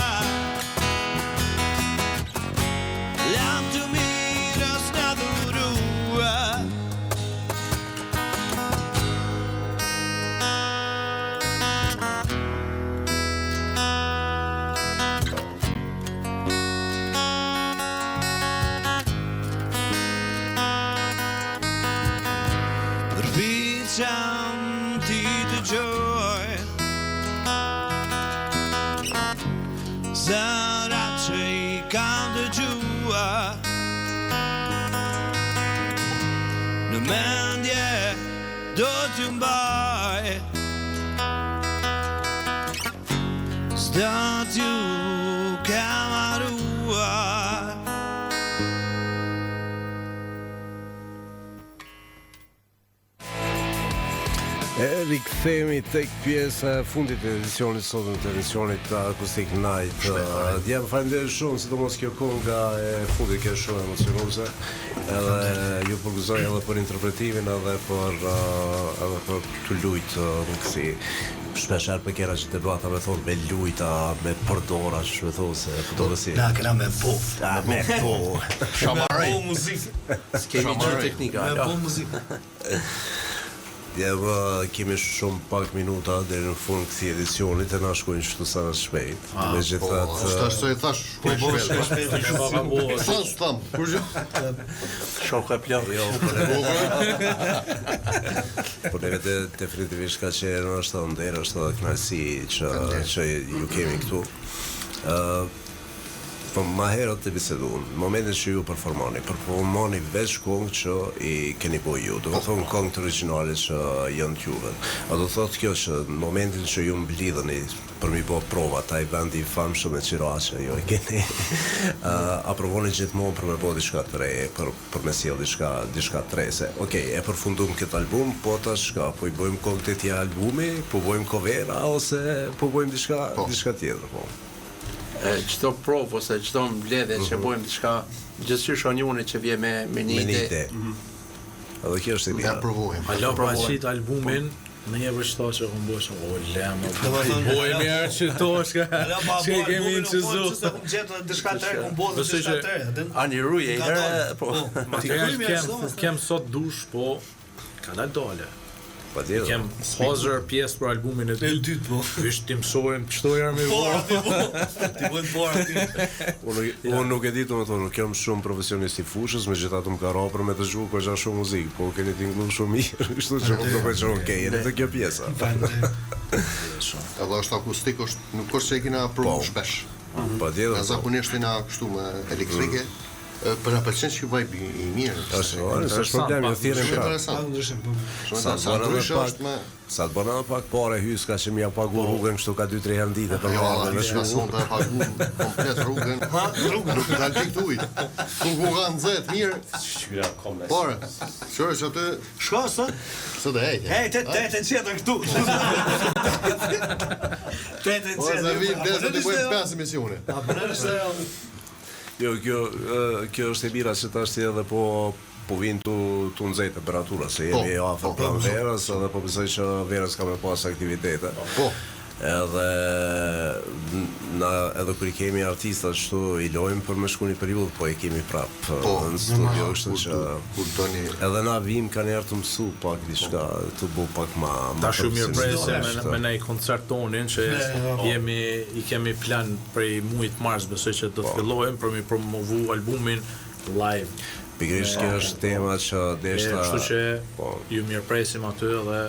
Lam të mirë s'na dhurua Përpiqam ti dëgjoj Zërat që I kam dëgjua Në mendje do t'ju mbaj S'do t'ju kam haruar Rikthehemi tek pjesa e fundit të edicionit sotëm të edicionit Acoustic Night. Jam faleminderit shumë, sidomos kjo kënga e fundit që është shumë emocionuese. Edhe ju përgëzoj edhe për interpretimin edhe për të lujt kësi. Shpesh herë për kera që debata me thonë me lujta, me përdora, që me thonë se përdorësi. Na kena me buf. Me po. Me bo muzikë. S'kemi gjë teknika. Me bo muzikë. Kemi shumë pak minuta deri në fund këtij edicionit e na shkojnë kështu sa shpejt. Megjithatë, Ashtu e thash, shpejt. Tham, kur gjë? Shoku e plot. jo, por ne definitivisht ka qenë është ndër, është edhe kënaqësi që ju kemi këtu. Po ma herët të bisedun, në momentin që ju performoni veç këngë që I keni bojë ju, do të thonë këngë të origjinale që janë t'juve. A do thotë kjo që në momentin që ju mblidheni për mi bo prova, taj vendi I famshëm e Qiraqe, jo e keni aprovoni gjithmonë për me bo diçka të re, për me sjell diçka të re, se okej, e përfundum këtë album, po tash shka, po I bojmë këngë të tja albumi, po bojmë covera, ose po bojmë diçka tjetër, po. Çdo provë ose çdo mbledhje që bojmë diçka gjithçysh onjuni që vjen me një ide. Edhe kjo është Ja provojmë. Alo, pra qit albumin në një vështo që kom boshë, o lema, bojmë herë që to shka kemi në qëzu. Se kom gjetë diçka të re, kom bozë diçka të re. Ani ruje I herë, po. Kem sot dush, po ka dalë dole. Patjetër. Kem hazër pjesë për albumin e dytë, po. Vish ti mësojmë çdo herë me Ti bën porë aty. Unë nuk e di domethënë, nuk jam shumë profesionist I fushës, megjithatë më ka rrapur me të zgjuar goxha shumë muzikë, po keni tingëlluar shumë mirë, kështu që unë do të bëj okej, edhe kjo pjesa. Edhe është akustik, nuk është se e kena provu shpesh. Patjetër. Zakonisht jena kështu me elektrike. Për na pëlqen që vibe I mirë. Është problem, jo thirrën ka. Sa të bëna pak pare hys ka që m'ja pagu rrugën kështu ka 2-3 herë në ditë për javën. Jo, ka son të pagu komplet rrugën. Rrugën nuk dal ti këtu. Ku ka nxehtë mirë. Shqyra komles. Por, çfarë që të Shko sot? Sot e hej. Hey, te tjetër këtu. Te Po, sa vim desë të bëjmë 5 emisione. Apo nëse Jo, kjo është e mira që tash edhe po vinë tu nxejt temperatura, se jemi afër pranverës, edhe po besoj që verës ka me pas aktivitete. Po. Edhe kur I kemi artistat kështu I lojmë për me shku një periudhë, po I kemi prapë në studio, kështu që edhe na vim ka njerë të mësu pak diçka, të bu pak ma ta shumë mirë presë me nej koncert tonin që I kemi plan prej muajit mars, besoj që do të fillojmë për mi promovu albumin live. Pikërisht kjo është tema që deshta. Kështu që ju mirë presim aty dhe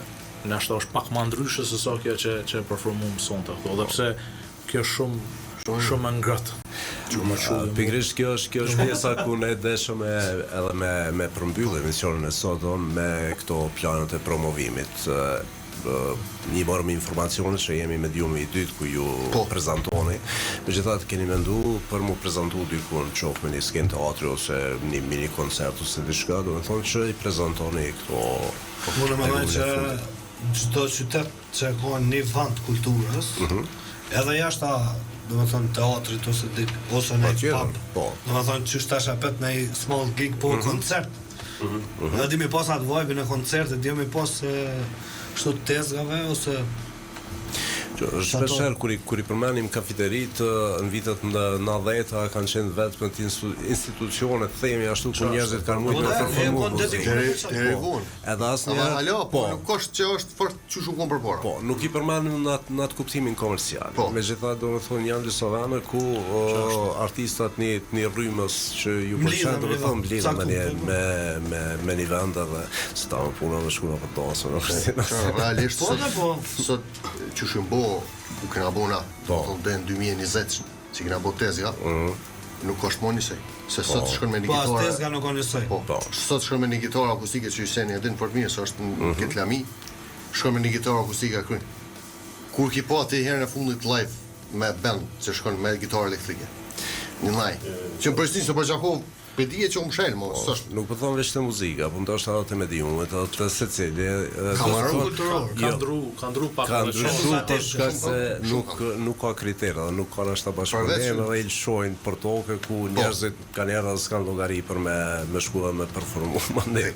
nashta është pak më ndryshe se sa kjo që performuam sonte këtu, edhe pse kjo është shumë ngrohtë. Pikërisht kjo është pjesa ku ne deshëm edhe me përmbyllë emisionin e sotëm me këto planet e promovimit. Një morëm informacione që jemi mediumi I dytë ku ju prezentoni. Megjithatë keni mendu për mu prezentu diku në qoftë me një skenë teatri ose një mini koncert ose diçka, do të thonë që I prezentoni këto. Unë mendoj që çdo qytet që ka një vend kulturës, edhe jashtë do të thonë teatrit ose në pub. Do të thonë që tash apet në small gig po koncert. Edhe dimi pas atë vibe në koncerte, dimi pas kështu tezgave ose Shpesher, kur I përmenim kafiterit në vitet në 90-a kanë qenë vetëm të institucionet, themi ashtu ku njerëzit kanë mujtë me performu muzikë. Edhe asnjëherë, nuk është që është fort çu kon përpara. Po, nuk I përmenim në atë kuptimin komercial. Megjithatë, domethënë janë disa vende ku artistat një rrymës që ju pëlqen, domethënë blidhen me një vend edhe s'ta më puna me shkuna për dasmë. Realisht sot që shumë u kena bona dhe në 2020 që kena bo tezga nuk është mo njësej se sot shkon me një gitarë pas tezga nuk është njësej sot shkon me një gitarë akustike që Juseni edhin për mirë se është në këtë lami shkon me një gitarë akustike kryn kur ki po ati herën e fundit live me band që shkon me gitarë elektrike një naj që më përshtin se për Gjakov për dije që më shelë, nuk po thonë veç të muzika, po ndoshta edhe të mediumet, edhe të secili. Ka ndru pak ka ndryshuar për shkak se nuk ka kriterë, nuk ka ashta bashkëpunim, edhe I lëshojnë për tokë ku njerëzit kanë erdhur dhe s'kan llogari për me shku dhe me performu mandej.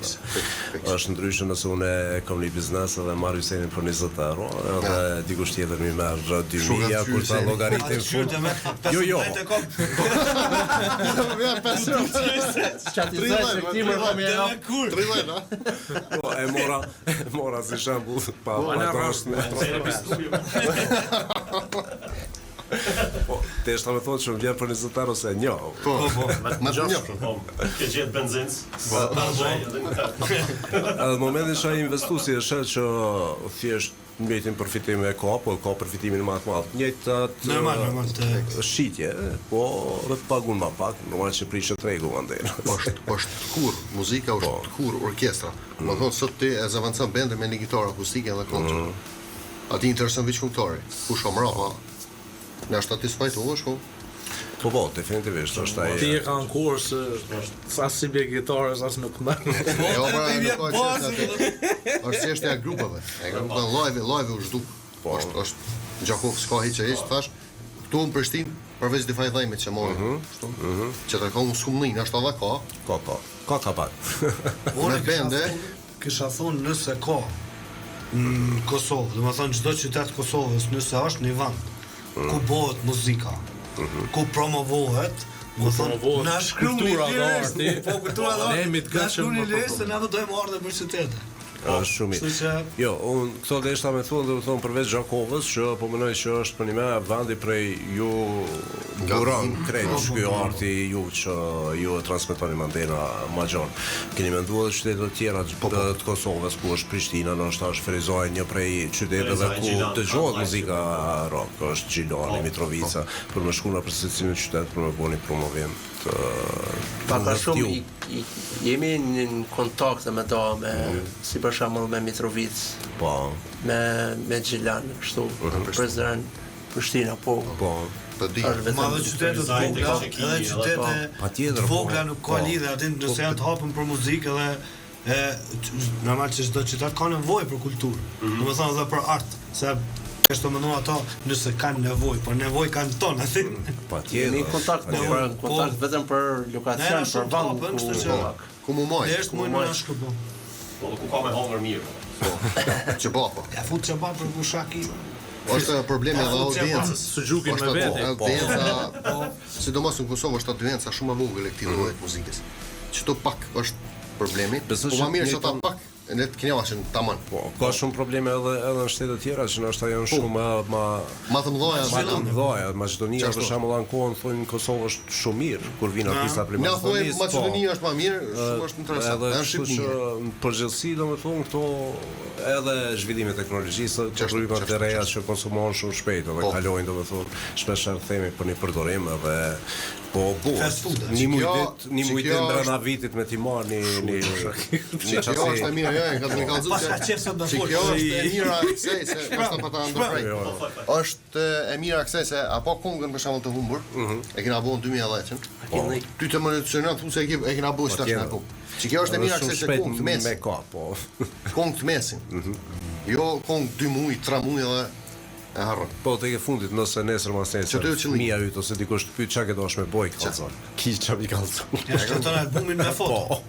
Është ndryshe nëse unë kam një biznes edhe marr Jusenin për 20 euro, edhe dikush tjetër më merr 2000 kur ta llogaritin fund. Jo. Qati zaj se këti më vëmë e nga kur. 30, Po, e mora si shembull pa trosh me Po, te shta me thonë që më vjen për 20 euro se njo. Po, me të njo. Ke gjetë benzinës. Edhe në momentin që ai investu si e shet që thjesht njëjtin përfitim e ka, po ka përfitimin më të madh. Njëjtat normal shitje, po dhe të pagun më pak, normal që prishë tregu mandej. Është kur, muzika është kur orkestra. Do thonë sot ti e zavancon bende me një gitarë akustike dhe kontra. Ati intereson veç këngëtari. Kush o mrapa? Në ashtë ati s'fajtohesh, po? Po, definitivisht është ai. Ti e ka në kurs, sa si bje gitarës, as nuk ndarë. Jo, pra, nuk ka qështë ati. është çështja e grupeve. E grupeve live u zhduk. Po, është Gjakov s'ka hiç e thash. Këtu në Prishtinë, përveç difaj dhajmet që morën, që të ka unë skumnin, ashtë edhe ka. Ka pak. Unë bende, kisha thonë nëse ka në Kosovë, dhe më thonë çdo qytet Kosovës, nëse është një vend ku bëhet muzika, ku promovohet, më thonë, na shkruani kultura dhe arti. Po kultura dhe Ne jemi arti. të Na shkruani gatshëm. listë, ne do dojmë ardhe për qytete. Është shumë mirë. Jo, unë këto deshta me thonë, dhe thonë përveç Gjakovës, që po mendoj që është për një me vendi prej ju buron krejt shky arti ju që ju e transmetoni Mandela ma gjanë. Keni menduar edhe qytetet të tjera të Kosovës, ku është Prishtina, nështë është Ferizaj, një prej qyteteve ku dëgjohet muzika rock, është Gjilani, Mitrovica, për më shku në përsëritësimin e qytet për më bëni promovim të Paka shumë jemi në kontakte me dame, si për shembull me Mitrovic, me Gjilan, kështu, prezident Prishtina, po. Ma dhe qytetet vogla, edhe qytetet vogla nuk ka lidhe, atin nëse janë të hapën për muzikë edhe normal që çdo qytet ka nevojë për kulturë, domethënë edhe për art, se kështu mendon ata nëse kanë nevojë, por nevojë kanë tonë aty. Jemi në kontakt vetëm për lokacion, për vend ku mu moj. Është më në shkëpo. Po ku ka me hongër mirë. Çebapa. Ja fut çebapa për bushaki. Është problemi edhe audiencës. Suxhukin me vete. Audienca, sidomos në Kosovë është audienca shumë e vogël e këtij lloji muzikës. Çto pak është problemi. Po më mirë se ata pak ne të kemi ashen tamam. Po, ka shumë probleme edhe në shtete tjera që ndoshta janë shumë ma të mëdha. Maqedonia për shembull ankohen thonë Kosova është shumë mirë kur vijnë artista privat. Na thonë Maqedonia është më mirë, shumë është interesant. Edhe Shqipëria në përgjithësi domethënë këto edhe zhvillimi i teknologjisë, rrugët e reja që konsumohen shumë shpejt dhe kalojnë domethënë shpesh themi për një përdorim edhe një mujtë brenda vitit me t'i marrë një çasi. Kjo është e mirë, ka të më kallëzuar. Kjo është e mira kësaj se basta pa ta ndërprej. Është e mira kësaj se apo Kongën për shembull të humbur, e kena bën 2010-ën. Ty të monitoron thosë e kena bën tash apo. Kjo është e mira kësaj se Kongë të mesin. Me ka, po. Kongë të mesin. Jo Kongë 2 muaj, 3 muaj edhe e harron. Po tek e fundit nëse nesër mas nesër mia yt ose dikush të pyet çka ke dosh me boj kallzon. Ki çfarë i kallzon. Ja shkruan albumin me foto.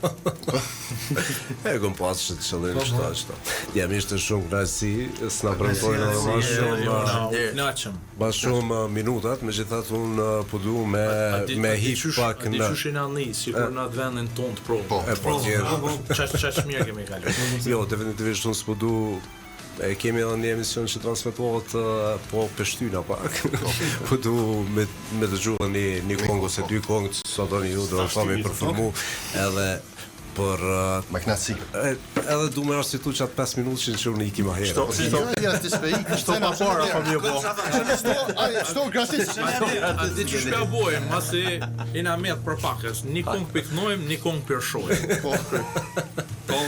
E kom pas çelën ashtu. Jam ishte shumë kënaqësi, s'na premtojnë edhe më shumë. Më shumë minutat, megjithatë un po du me hip pak në. Ti çushi në Anni, sikur në atë vendin ton të provë. Po. Çfarë mirë kemi kaluar. Jo, definitivisht un s'po du. Kemi edhe një emision që transmetohet po peshtyna pak. Po du me dëgjuar një kongë ose 2 kongë sa doni ju do të themi për filmu edhe për maknaci. Edhe du me arsitu çat 5 minutë që unë iki më herë. Ja të spej, Sto pa para po më po. Sto gratis. A di çu shka bojmë, masi ina met për pakës, një kongë piknojmë, një kongë pirshojmë. Po,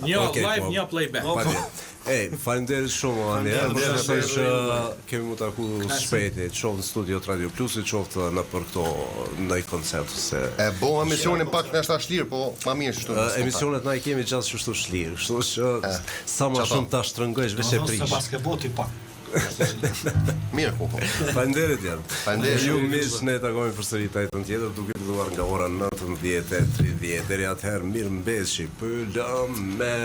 një live, një playback. Faleminderit shumë Ani. Besoj që kemi mu taku shpejt, qoftë në studio Radio Plus, qoftë në për këto ndaj koncert se bo emisionin pak në ashta shlirë, po ma mirë çështu. Emisionet na i kemi gjatë çështu shlirë, kështu që sa më shumë ta shtrëngojsh veç e prish. Se basketbolli pak. Mirë, po. Faleminderit janë. Ju mish ne takojmë përsëri tajtën tjetër duke filluar nga ora 19:30 deri atëherë mirëmbëshi. Pylëm me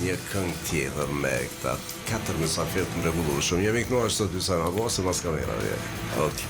një këngë tjetër me këta 4 mysafirë të mrekullueshëm. Jemi këtu ashtu dy sa ose pas kamerave. Okej.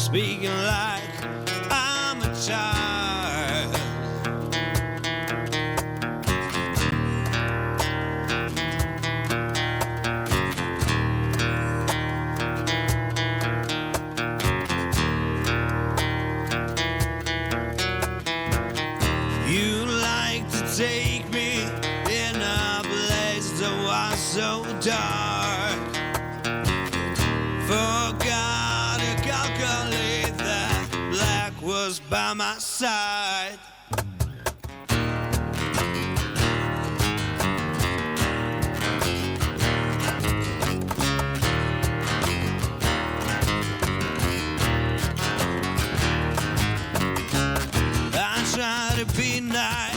Speaking like I'm a child. You like to take me in a place that was so dark. Forgot to calculate that black was by my side. coffee night.